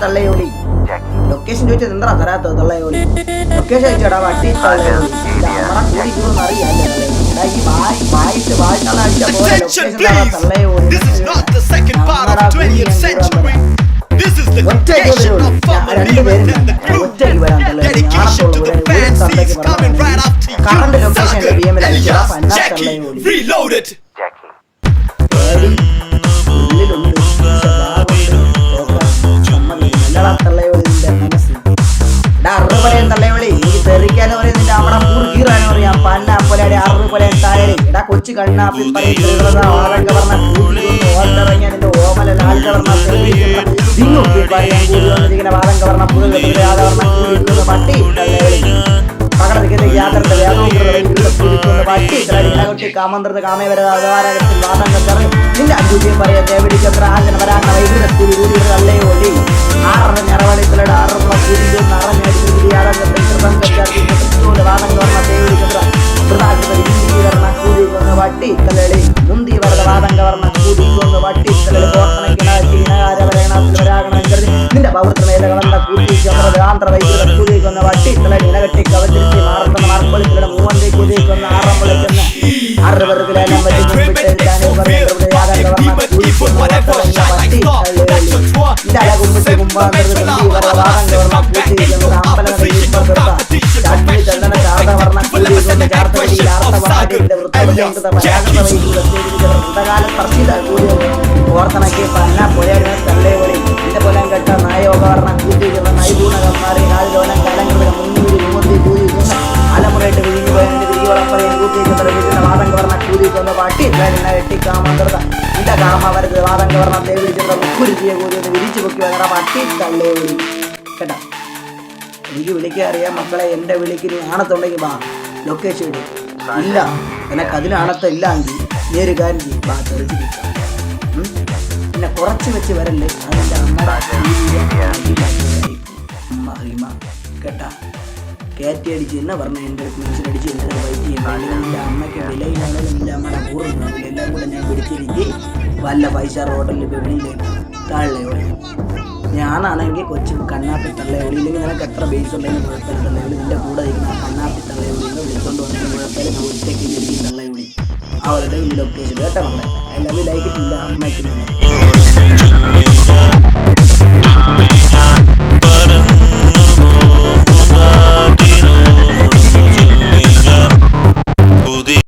തള്ളയോളി. Location ചോദിച്ചത് എന്താ തരാത്തത് തള്ളയോളി? Location ചോദിച്ചടാ വട്ടി തള്ളയോളി. നമ്മളെ കൂടിക്കൂടുന്ന് അറിയാല്ലേ ഈ വായിട്ടള്ള അടിച്ച പോലെ ലൊക്കേഷൻ തള്ളയോളി. കറണ്ട് ലൊക്കേഷൻ BM തള്ളയോളി. എനിക്ക് തെറിക്കാനോ പറയാം, നിന്റെ അവിടെ പൂർഗീറാനോ പറയാം. പന്ന പോലെ 6 പോലെ താഴെ ഇടാ കൊച്ചു കണ്ണാപ്പി പറഞ്ഞ നിന്റെ ഓമല ലാൽ കവർണ പറയാൻ കൂടി വന്നിരിക്കുന്ന വാദം കവർണ പുതുക്കുന്ന പട്ടി പകടത്തിക്കുന്ന യാത്രയുടെ വ്യാപകക്കുന്ന പട്ടി ഇളകൊട്ടി കാമന്ത്രത കാമേവരത്തിൽ വാദങ്ങൾ പറഞ്ഞു നിന്റെ അഞ്ചൂട്ടിയും പറയാൻ ദേവടിക്കത്ര ആചന വരാങ്ങ വൈകുന്നൂടി കൂടി തള്ളയോളി. 6 ഞറവടിത്തലയുടെ 6 വാദം കവർണ ദേവടിക്കത്ര കൂടിക്കുന്ന വട്ടി തലളി മുന്തി വരത വാദം കവർണ കൂടിക്കുന്ന വട്ടി തലളി നിന്റെ പൗത്രമേല കളന്ന കൂട്ടിക്കുന്ന ആന്ധ്ര വൈദ്യുത കൂടിക്കുന്ന വട്ടി തലളി ഇനകട്ടി കവചരിച്ച് മാറുന്ന മാർപ്പൊളികളുടെ മൂവന്തി കൂടിക്കുന്ന 6 വിളിക്കുന്ന 6 പേർക്കിലെല്ലാം ഓർത്തണക്കി പന്ന പുഴയുടെ തള്ളയോളി ഇതിന്റെ പൊലം കെട്ട നയോപകരണം കൂട്ടിക്കുന്ന നൈപൂണകന്മാരെ നാലുലോലം കലങ്ങളുടെ മുന്നൂറ്റി കൂതിക്കുന്ന അലമുറയിട്ട് വിരിഞ്ഞു പോയതിന്റെ വിരിയോളപ്പറയും കൂട്ടിക്കുന്ന വാദം കവർണ കൂതിക്കുന്ന പാട്ടി വെട്ടിക്കാമന്ത്രത ഇന്റെ കാമവരത് വാദം കവർണ ദേവിടിച്ചിട്ട് മുക്കുരുത്തിയെ കൂടി ഒന്ന് വിരിച്ചു പൊക്കി വന്ന പട്ടി തള്ളയോളി കേട്ടാ. എനിക്ക് വിളിക്കാൻ അറിയാം മക്കളെ, എന്റെ വിളിക്ക് ആണത്തുണ്ടെങ്കിൽ ബാ ലൊക്കേഷൻ ഇടും. ഇല്ല എനക്ക് അതിനാണത്തില്ല എങ്കിൽ നേര് കാര്യം ചെയ്യും ബാ തെറിച്ചിരിക്കാം. പിന്നെ കുറച്ച് വെച്ച് വരല്ലേ അതിൻ്റെ അമ്മ കേട്ടാ. കയറ്റി അടിച്ച് എന്നാ പറഞ്ഞ എൻ്റെ മനസ്സിലടിച്ച് എന്തൊരു വൈറ്റ് ചെയ്യുമ്പോൾ അല്ലെങ്കിൽ എൻ്റെ അമ്മയ്ക്ക് വിലയിലാണെങ്കിലും എൻ്റെ അമ്മയുടെ പൂർണ്ണമാണെങ്കിൽ എല്ലാം കൂടെ ഞാൻ പിടിച്ചിരിച്ച് വല്ല 5 സ്റ്റാർ ഹോട്ടലിൽ വെളിയിലെ താഴെയോടെ ഞാനാണെങ്കിൽ കൊച്ചു കണ്ണാപ്പി തള്ളയോളി. ഇല്ലെങ്കിൽ നിനക്ക് എത്ര ബേസ് ഉണ്ടെങ്കിലും കുഴപ്പമില്ല തള്ളയോളി. നിൻ്റെ കൂടെ ഇരിക്കുന്ന കണ്ണാപ്പി തള്ളയോളിന്ന് വിളിച്ചുകൊണ്ട് വന്നതിന് കുഴപ്പമില്ല. ഞാൻ ഒറ്റയ്ക്ക് ഇരിക്കും തള്ളയോളി അവരുടെ ഈ ലൊക്കേഷൻ കേട്ടോ. നമ്മളെ എല്ലാവരും ലൈക്കിട്ടില്ല അമ്മയ്ക്ക്